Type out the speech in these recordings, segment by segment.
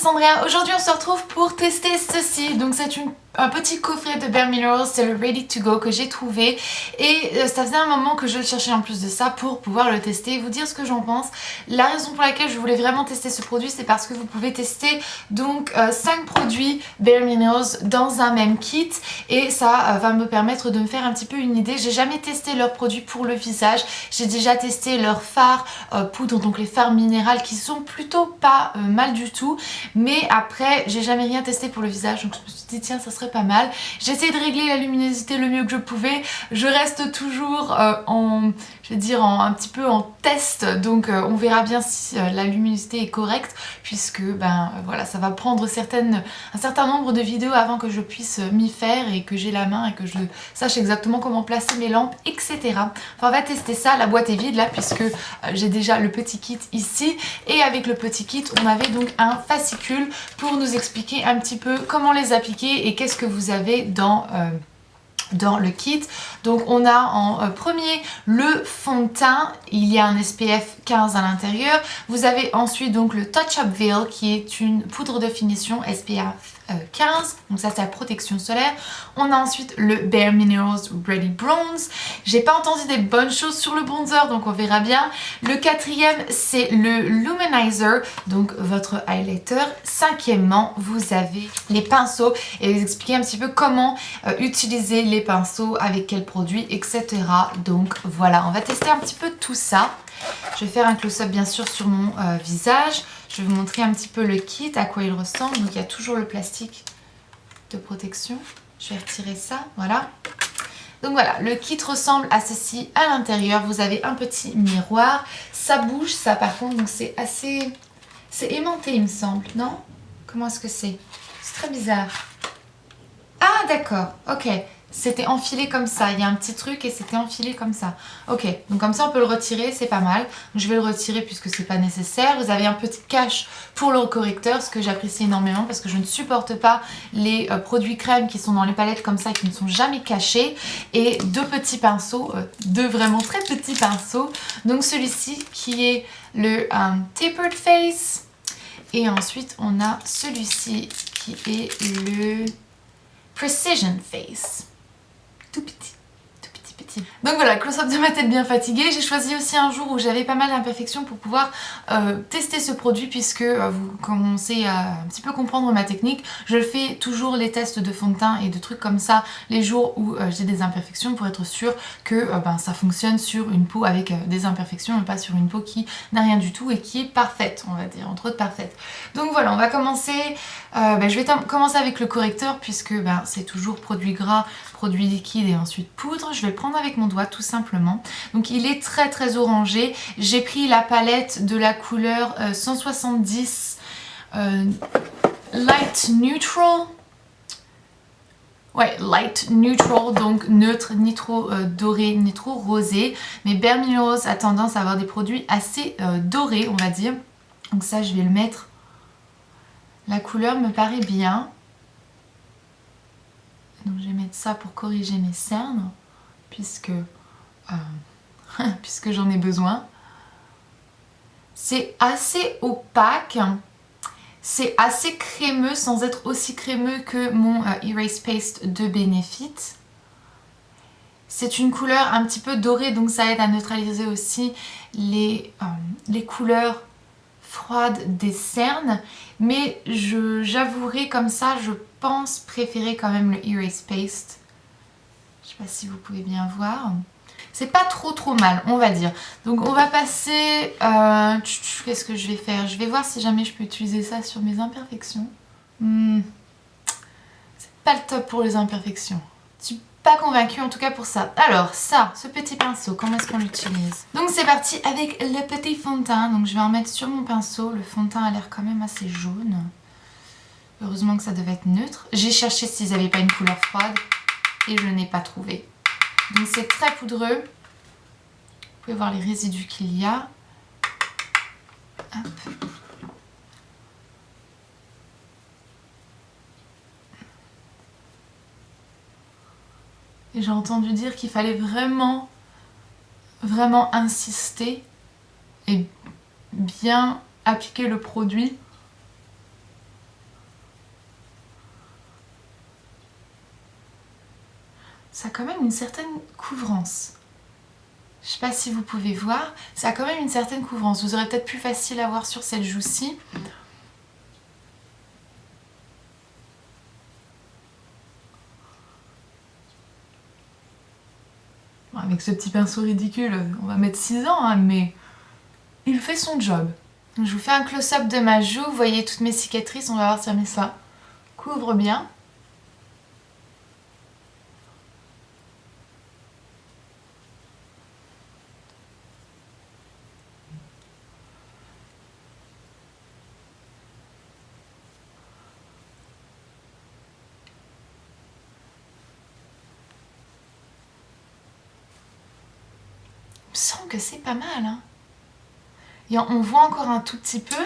Sandria, aujourd'hui on se retrouve pour tester ceci. Donc c'est un petit coffret de Bare Minerals, c'est le Ready to Go que j'ai trouvé. Et ça faisait un moment que je le cherchais en plus de ça pour pouvoir le tester et vous dire ce que j'en pense. La raison pour laquelle je voulais vraiment tester ce produit, c'est parce que vous pouvez tester donc 5 produits Bare Minerals dans un même kit. Et ça va me permettre de me faire un petit peu une idée. J'ai jamais testé leurs produits pour le visage. J'ai déjà testé leurs fards poudre, donc les fards minérales qui sont plutôt pas mal du tout. Mais après, j'ai jamais rien testé pour le visage. Donc je me suis dit tiens, ça serait pas mal. J'ai essayé de régler la luminosité le mieux que je pouvais. Je reste toujours un petit peu en test. Donc on verra bien si la luminosité est correcte. Puisque voilà, ça va prendre un certain nombre de vidéos avant que je puisse m'y faire et que j'ai la main et que je sache exactement comment placer mes lampes, etc. Enfin, on va tester ça. La boîte est vide là puisque j'ai déjà le petit kit ici. Et avec le petit kit, on avait donc un fascicule pour nous expliquer un petit peu comment les appliquer et qu'est-ce que vous avez dans le kit. Donc on a en premier le fond de teint, il y a un SPF 15 à l'intérieur. Vous avez ensuite donc le Touch Up Veil qui est une poudre de finition SPF 15, donc ça c'est la protection solaire. On a ensuite le Bare Minerals Ready Bronze. J'ai pas entendu des bonnes choses sur le bronzer, donc on verra bien. Le quatrième c'est le Luminizer, donc votre highlighter. Cinquièmement, vous avez les pinceaux et vous expliquer un petit peu comment utiliser les pinceaux, avec quels produits, etc. Donc voilà, on va tester un petit peu tout ça. Je vais faire un close-up bien sûr sur mon visage. Je vais vous montrer un petit peu le kit, à quoi il ressemble. Donc il y a toujours le plastique de protection. Je vais retirer ça, voilà. Donc voilà, le kit ressemble à ceci à l'intérieur. Vous avez un petit miroir. Ça bouge, ça par contre, donc c'est assez... C'est aimanté il me semble, non? Comment est-ce que c'est? C'est très bizarre. Ah d'accord, ok. C'était enfilé comme ça, il y a un petit truc et c'était enfilé comme ça. Ok, donc comme ça on peut le retirer, c'est pas mal. Je vais le retirer puisque c'est pas nécessaire. Vous avez un petit cache pour le correcteur, ce que j'apprécie énormément parce que je ne supporte pas les produits crème qui sont dans les palettes comme ça et qui ne sont jamais cachés. Et deux petits pinceaux, deux vraiment très petits pinceaux. Donc celui-ci qui est le Tapered Face. Et ensuite on a celui-ci qui est le Precision Face. Tout petit. Donc voilà, close-up de ma tête bien fatiguée. J'ai choisi aussi un jour où j'avais pas mal d'imperfections pour pouvoir tester ce produit puisque vous commencez à un petit peu comprendre ma technique. Je fais toujours les tests de fond de teint et de trucs comme ça les jours où j'ai des imperfections pour être sûre que ça fonctionne sur une peau avec des imperfections et pas sur une peau qui n'a rien du tout et qui est parfaite, on va dire, entre autres parfaite. Donc voilà, on va commencer, je vais commencer avec le correcteur puisque c'est toujours produit gras, produit liquide et ensuite poudre. Je vais le prendre avec mon doigt tout simplement. Donc il est très très orangé. J'ai pris la palette de la couleur 170 Light Neutral. Ouais, Light Neutral, donc neutre, ni trop doré, ni trop rosé. Mais Bare Minerals a tendance à avoir des produits assez dorés, on va dire. Donc ça, je vais le mettre. La couleur me paraît bien. Donc je vais mettre ça pour corriger mes cernes, puisque j'en ai besoin. C'est assez opaque, c'est assez crémeux sans être aussi crémeux que mon Erase Paste de Benefit. C'est une couleur un petit peu dorée, donc ça aide à neutraliser aussi les couleurs froides des cernes. Mais j'avouerai comme ça, je pense préférer quand même le Erase Paste. Je sais pas si vous pouvez bien voir. C'est pas trop mal, on va dire. Donc on va passer... qu'est-ce que je vais faire? Je vais voir si jamais je peux utiliser ça sur mes imperfections. C'est pas le top pour les imperfections. Je suis pas convaincue en tout cas pour ça. Alors ça, ce petit pinceau, comment est-ce qu'on l'utilise? Donc c'est parti avec le petit fond de teint. Donc je vais en mettre sur mon pinceau. Le fond de teint a l'air quand même assez jaune. Heureusement que ça devait être neutre. J'ai cherché s'ils n'avaient pas une couleur froide et je n'ai pas trouvé. Donc c'est très poudreux. Vous pouvez voir les résidus qu'il y a. Hop. Et j'ai entendu dire qu'il fallait vraiment insister et bien appliquer le produit ça a quand même une certaine couvrance. Je sais pas si vous pouvez voir, ça a quand même une certaine couvrance. Vous aurez peut-être plus facile à voir sur cette joue-ci. Bon, avec ce petit pinceau ridicule, on va mettre 6 ans, hein, mais il fait son job. Donc, je vous fais un close-up de ma joue. Vous voyez toutes mes cicatrices, on va voir si jamais ça couvre bien. Il me semble que c'est pas mal, hein. Et on voit encore un tout petit peu,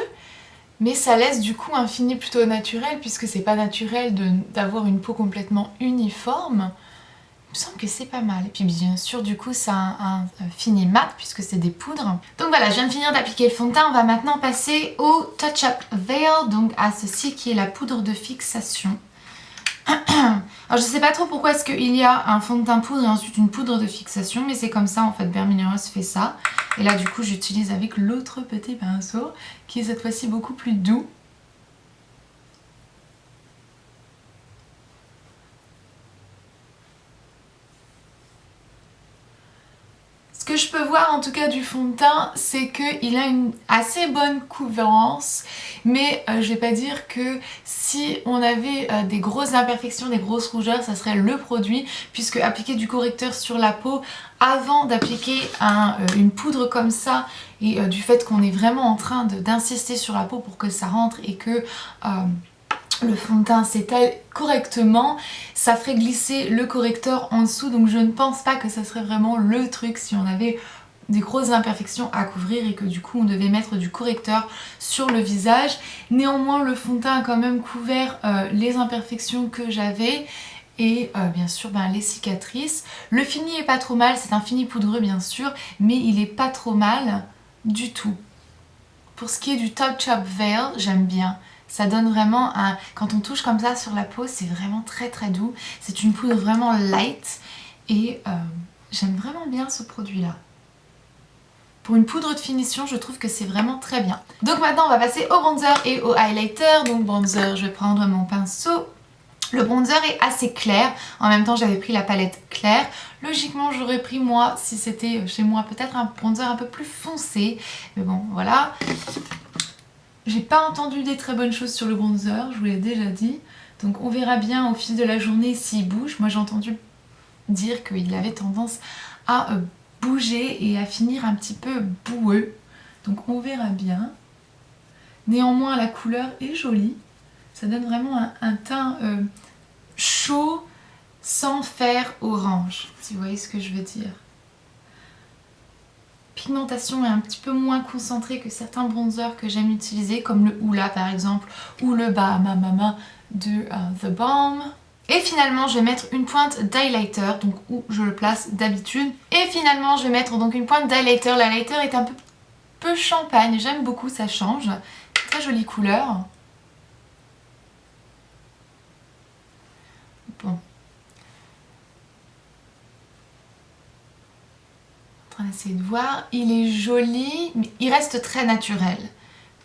mais ça laisse du coup un fini plutôt naturel, puisque c'est pas naturel d'avoir une peau complètement uniforme. Il me semble que c'est pas mal. Et puis bien sûr, du coup, ça a un fini mat, puisque c'est des poudres. Donc voilà, je viens de finir d'appliquer le fond de teint. On va maintenant passer au Touch Up Veil, donc à ceci qui est la poudre de fixation. Alors je sais pas trop pourquoi est-ce qu'il y a un fond de teint poudre et ensuite une poudre de fixation, mais c'est comme ça en fait, Bare Minerals fait ça. Et là du coup j'utilise avec l'autre petit pinceau qui est cette fois-ci beaucoup plus doux. Ce que je peux voir en tout cas du fond de teint, c'est qu'il a une assez bonne couvrance, mais je vais pas dire que si on avait des grosses imperfections, des grosses rougeurs, ça serait le produit, puisque appliquer du correcteur sur la peau avant d'appliquer une poudre comme ça, et du fait qu'on est vraiment en train d'insister sur la peau pour que ça rentre et que le fond de teint s'étale correctement, ça ferait glisser le correcteur en dessous, donc je ne pense pas que ça serait vraiment le truc si on avait des grosses imperfections à couvrir et que du coup on devait mettre du correcteur sur le visage. Néanmoins le fond de teint a quand même couvert les imperfections que j'avais et bien sûr les cicatrices. Le fini est pas trop mal, c'est un fini poudreux bien sûr, mais il est pas trop mal du tout. Pour ce qui est du Touch Up Veil, j'aime bien. Ça donne vraiment un... Quand on touche comme ça sur la peau, c'est vraiment très très doux. C'est une poudre vraiment light et j'aime vraiment bien ce produit-là. Pour une poudre de finition, je trouve que c'est vraiment très bien. Donc maintenant, on va passer au bronzer et au highlighter. Donc bronzer, je vais prendre mon pinceau. Le bronzer est assez clair. En même temps, j'avais pris la palette claire. Logiquement, j'aurais pris moi, si c'était chez moi, peut-être un bronzer un peu plus foncé. Mais bon, voilà. J'ai pas entendu des très bonnes choses sur le bronzer, je vous l'ai déjà dit. Donc on verra bien au fil de la journée s'il bouge. Moi j'ai entendu dire qu'il avait tendance à bouger et à finir un petit peu boueux. Donc on verra bien. Néanmoins la couleur est jolie. Ça donne vraiment un teint chaud sans faire orange, si vous voyez ce que je veux dire. Pigmentation est un petit peu moins concentrée que certains bronzers que j'aime utiliser, comme le Hoola par exemple, ou le Bahama Mama de The Balm. Et finalement je vais mettre une pointe d'highlighter, donc où je le place d'habitude. Et finalement je vais mettre donc une pointe d'highlighter. L'highlighter est un peu champagne, j'aime beaucoup, ça change. Très jolie couleur. Bon. En train d'essayer de voir, il est joli, mais il reste très naturel.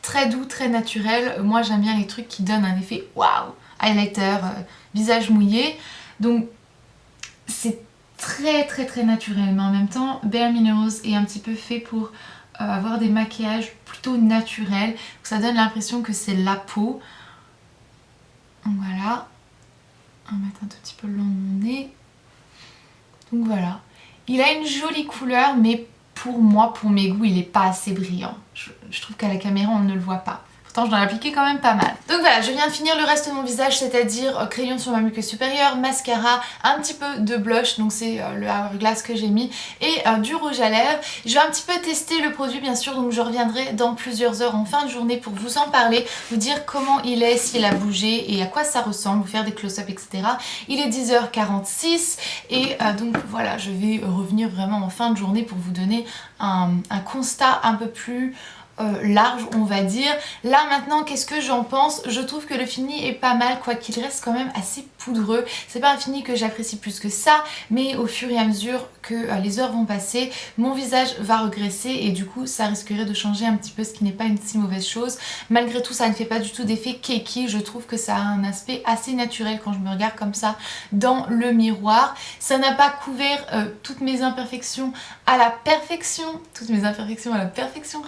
Très doux, très naturel. Moi j'aime bien les trucs qui donnent un effet waouh, highlighter, visage mouillé. Donc c'est très très très naturel, mais en même temps Bare Minerals est un petit peu fait pour avoir des maquillages plutôt naturels. Donc, ça donne l'impression que c'est la peau. Donc voilà. On va mettre un tout petit peu le long de mon nez. Donc voilà. Il a une jolie couleur, mais pour moi, pour mes goûts, il n'est pas assez brillant. Je trouve qu'à la caméra, on ne le voit pas. Pourtant, je dois l'appliquer quand même pas mal. Donc voilà, je viens de finir le reste de mon visage, c'est-à-dire crayon sur ma muqueuse supérieure, mascara, un petit peu de blush, donc c'est le Hourglass que j'ai mis, et du rouge à lèvres. Je vais un petit peu tester le produit, bien sûr, donc je reviendrai dans plusieurs heures en fin de journée pour vous en parler, vous dire comment il est, s'il a bougé et à quoi ça ressemble, vous faire des close-up, etc. Il est 10h46 et donc voilà, je vais revenir vraiment en fin de journée pour vous donner un constat un peu plus large, on va dire. Là maintenant, qu'est-ce que j'en pense? Je trouve que le fini est pas mal, quoiqu'il reste quand même assez poudreux. C'est pas un fini que j'apprécie plus que ça, mais au fur et à mesure que les heures vont passer, mon visage va regresser et du coup ça risquerait de changer un petit peu, ce qui n'est pas une si mauvaise chose. Malgré tout, ça ne fait pas du tout d'effet cakey, je trouve que ça a un aspect assez naturel quand je me regarde comme ça dans le miroir. Ça n'a pas couvert toutes mes imperfections à la perfection,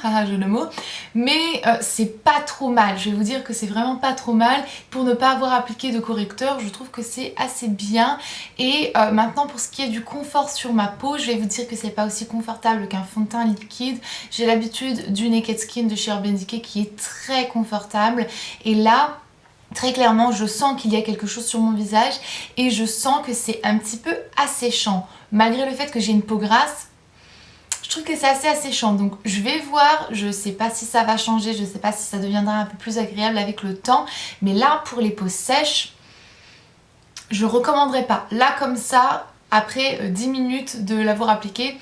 haha, jeu de mots, mais c'est pas trop mal. Je vais vous dire que c'est vraiment pas trop mal. Pour ne pas avoir appliqué de correcteur, je trouve que c'est assez bien. Et maintenant, pour ce qui est du confort sur ma peau, je vais vous dire que c'est pas aussi confortable qu'un fond de teint liquide. J'ai l'habitude du Naked Skin de chez Urban Decay qui est très confortable, et là très clairement je sens qu'il y a quelque chose sur mon visage et je sens que c'est un petit peu asséchant. Malgré le fait que j'ai une peau grasse, je trouve que c'est assez asséchant, donc je vais voir, je sais pas si ça va changer, je sais pas si ça deviendra un peu plus agréable avec le temps, mais là pour les peaux sèches, je recommanderais pas. Là comme ça, après 10 minutes de l'avoir appliqué,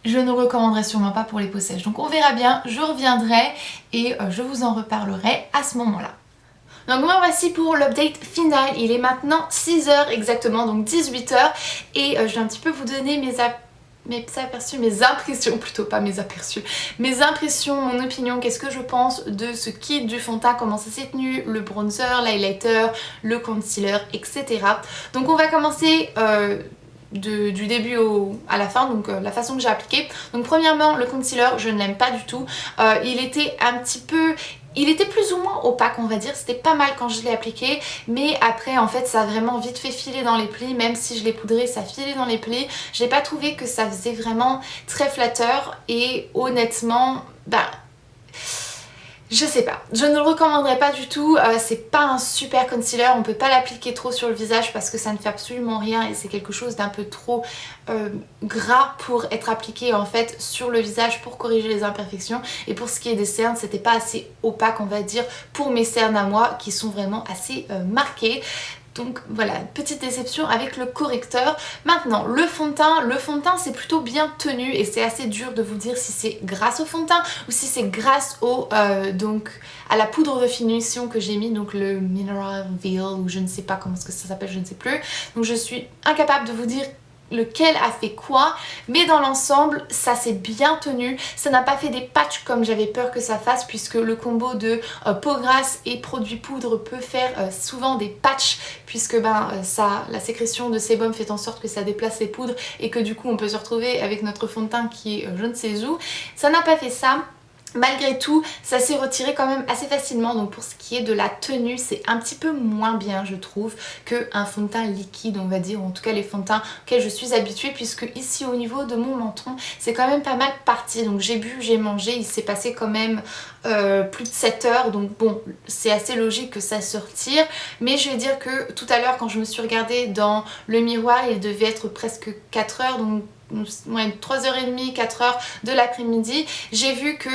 je ne recommanderais sûrement pas pour les peaux sèches. Donc on verra bien, je reviendrai et je vous en reparlerai à ce moment-là. Donc moi voici pour l'update final, il est maintenant 6h exactement, donc 18h, et je vais un petit peu vous donner mes impressions plutôt, pas mes aperçus, mes impressions, mon opinion, qu'est-ce que je pense de ce kit du fond de teint, comment ça s'est tenu, le bronzer, l'highlighter, le concealer, etc. Donc on va commencer du début à la fin, donc la façon que j'ai appliqué. Donc premièrement, le concealer, je ne l'aime pas du tout. Il était plus ou moins opaque, on va dire, c'était pas mal quand je l'ai appliqué, mais après en fait ça a vraiment vite fait filer dans les plis, même si je l'ai poudré ça filait dans les plis. J'ai pas trouvé que ça faisait vraiment très flatteur et honnêtement, je sais pas, je ne le recommanderais pas du tout, c'est pas un super concealer, on peut pas l'appliquer trop sur le visage parce que ça ne fait absolument rien et c'est quelque chose d'un peu trop gras pour être appliqué en fait sur le visage pour corriger les imperfections. Et pour ce qui est des cernes, c'était pas assez opaque on va dire pour mes cernes à moi qui sont vraiment assez marquées. Donc voilà, petite déception avec le correcteur. Maintenant, le fond de teint c'est plutôt bien tenu et c'est assez dur de vous dire si c'est grâce au fond de teint ou si c'est grâce à la poudre de finition que j'ai mis, donc le Mineral Veil ou je ne sais pas comment ça s'appelle, je ne sais plus. Donc je suis incapable de vous dire lequel a fait quoi, mais dans l'ensemble ça s'est bien tenu, ça n'a pas fait des patchs comme j'avais peur que ça fasse, puisque le combo de peau grasse et produit poudre peut faire souvent des patchs, puisque la sécrétion de sébum fait en sorte que ça déplace les poudres et que du coup on peut se retrouver avec notre fond de teint qui est je ne sais où. Ça n'a pas fait ça. Malgré tout, ça s'est retiré quand même assez facilement, donc pour ce qui est de la tenue, c'est un petit peu moins bien je trouve qu'un fond de teint liquide on va dire, ou en tout cas les fonds de teint auxquels je suis habituée, puisque ici au niveau de mon menton, c'est quand même pas mal parti, donc j'ai bu, j'ai mangé, il s'est passé quand même plus de 7 heures, donc bon, c'est assez logique que ça se retire, mais je vais dire que tout à l'heure quand je me suis regardée dans le miroir, il devait être presque 4 heures, donc 3h30, 4h de l'après-midi, j'ai vu que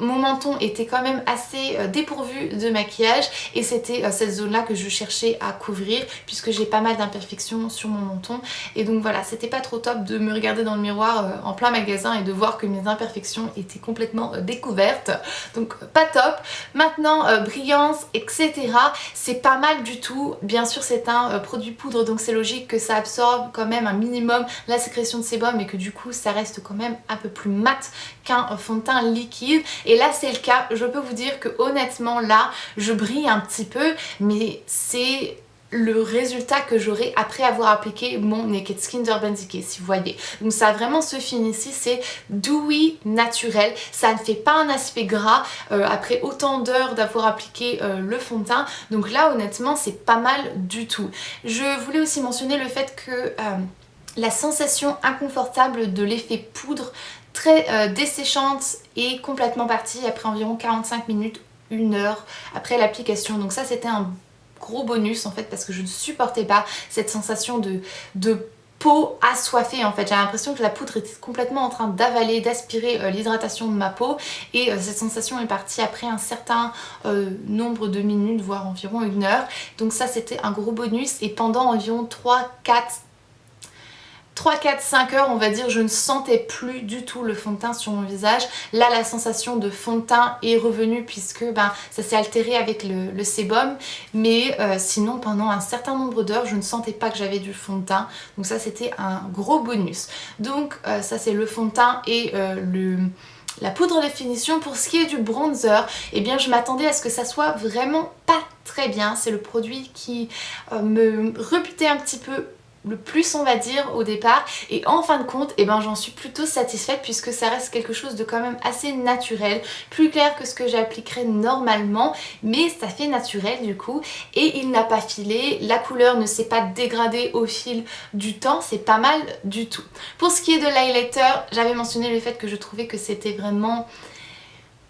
mon menton était quand même assez dépourvu de maquillage et c'était cette zone là que je cherchais à couvrir, puisque j'ai pas mal d'imperfections sur mon menton, et donc voilà, c'était pas trop top de me regarder dans le miroir en plein magasin et de voir que mes imperfections étaient complètement découvertes, donc pas top. Maintenant brillance etc, c'est pas mal du tout, bien sûr c'est un produit poudre donc c'est logique que ça absorbe quand même un minimum la sécrétion de sébum et que du coup ça reste quand même un peu plus mat qu'un fond de teint liquide, et là c'est le cas. Je peux vous dire que honnêtement là je brille un petit peu, mais c'est le résultat que j'aurai après avoir appliqué mon Naked Skin d'Urban Decay, si vous voyez. Donc ça a vraiment ce fini ici, c'est dewy naturel, ça ne fait pas un aspect gras après autant d'heures d'avoir appliqué le fond de teint, donc là honnêtement c'est pas mal du tout. Je voulais aussi mentionner le fait que la sensation inconfortable de l'effet poudre très desséchante est complètement partie après environ 45 minutes, 1 heure après l'application. Donc ça c'était un gros bonus en fait, parce que je ne supportais pas cette sensation de peau assoiffée en fait. J'ai l'impression que la poudre était complètement en train d'avaler, d'aspirer l'hydratation de ma peau, et cette sensation est partie après un certain nombre de minutes, voire environ 1 heure. Donc ça c'était un gros bonus, et pendant environ 3 3, 4, 5 heures on va dire, je ne sentais plus du tout le fond de teint sur mon visage. Là la sensation de fond de teint est revenue puisque ça s'est altéré avec le sébum, mais sinon pendant un certain nombre d'heures je ne sentais pas que j'avais du fond de teint, donc ça c'était un gros bonus. Donc ça c'est le fond de teint et la poudre de finition. Pour ce qui est du bronzer, eh bien je m'attendais à ce que ça soit vraiment pas très bien. C'est le produit qui me rebutait un petit peu le plus on va dire au départ, et en fin de compte j'en suis plutôt satisfaite puisque ça reste quelque chose de quand même assez naturel, plus clair que ce que j'appliquerais normalement, mais ça fait naturel du coup, et il n'a pas filé, la couleur ne s'est pas dégradée au fil du temps, c'est pas mal du tout. Pour ce qui est de l'highlighter, j'avais mentionné le fait que je trouvais que c'était vraiment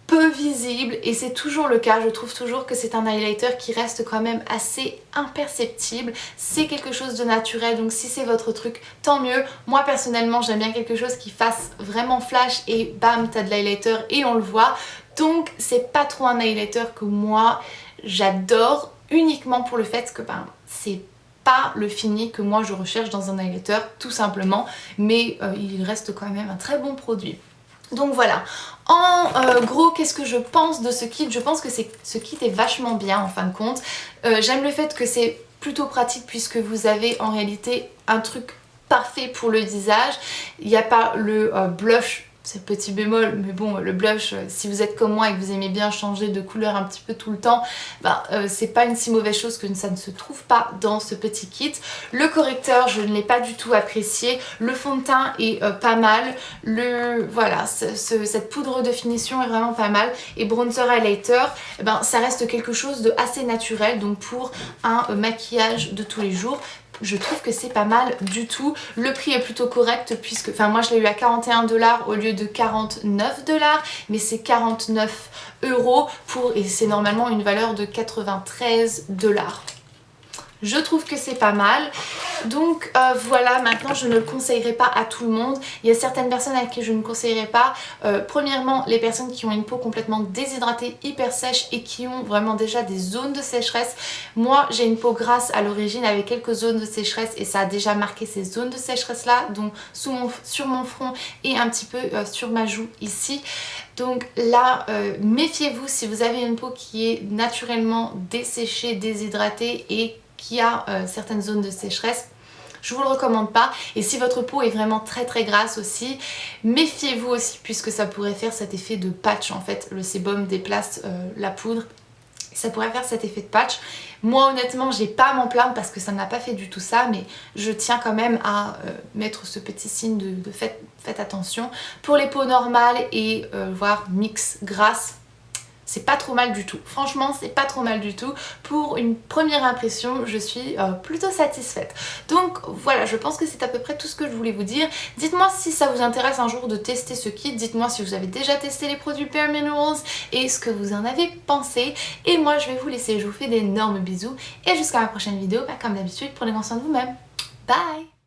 peu visible, et c'est toujours le cas. Je trouve toujours que c'est un highlighter qui reste quand même assez imperceptible. C'est quelque chose de naturel, donc si c'est votre truc, tant mieux. Moi personnellement j'aime bien quelque chose qui fasse vraiment flash et bam, t'as de l'highlighter et on le voit. Donc c'est pas trop un highlighter que moi j'adore, uniquement pour le fait que c'est pas le fini que moi je recherche dans un highlighter tout simplement, mais il reste quand même un très bon produit. Donc voilà, en gros qu'est-ce que je pense de ce kit? Je pense que ce kit est vachement bien en fin de compte. J'aime le fait que c'est plutôt pratique puisque vous avez en réalité un truc parfait pour le visage. Il n'y a pas le blush, c'est le petit bémol, mais bon le blush, si vous êtes comme moi et que vous aimez bien changer de couleur un petit peu tout le temps, c'est pas une si mauvaise chose que ça ne se trouve pas dans ce petit kit. Le correcteur je ne l'ai pas du tout apprécié, le fond de teint est pas mal, voilà, cette poudre de finition est vraiment pas mal, et bronzer highlighter, ça reste quelque chose de assez naturel, donc pour un maquillage de tous les jours, je trouve que c'est pas mal du tout. Le prix est plutôt correct puisque, moi je l'ai eu à 41 $ au lieu de 49 $, mais c'est 49 € et c'est normalement une valeur de 93 $. Je trouve que c'est pas mal. Donc voilà, maintenant je ne le conseillerais pas à tout le monde. Il y a certaines personnes à qui je ne conseillerais pas. Premièrement, les personnes qui ont une peau complètement déshydratée, hyper sèche et qui ont vraiment déjà des zones de sécheresse. Moi j'ai une peau grasse à l'origine avec quelques zones de sécheresse et ça a déjà marqué ces zones de sécheresse là, donc sur mon front et un petit peu sur ma joue ici. Donc là, méfiez-vous si vous avez une peau qui est naturellement desséchée, déshydratée et qui a certaines zones de sécheresse, je vous le recommande pas. Et si votre peau est vraiment très très grasse aussi, méfiez-vous aussi puisque ça pourrait faire cet effet de patch en fait. Le sébum déplace la poudre, ça pourrait faire cet effet de patch. Moi honnêtement j'ai pas à m'en plaindre parce que ça n'a pas fait du tout ça, mais je tiens quand même à mettre ce petit signe de faites attention. Pour les peaux normales et voire mix grasse, c'est pas trop mal du tout. Franchement, c'est pas trop mal du tout. Pour une première impression, je suis plutôt satisfaite. Donc voilà, je pense que c'est à peu près tout ce que je voulais vous dire. Dites-moi si ça vous intéresse un jour de tester ce kit. Dites-moi si vous avez déjà testé les produits Bare Minerals et ce que vous en avez pensé. Et moi, je vais vous laisser. Je vous fais d'énormes bisous. Et jusqu'à ma prochaine vidéo, comme d'habitude, prenez grand soin de vous-même. Bye!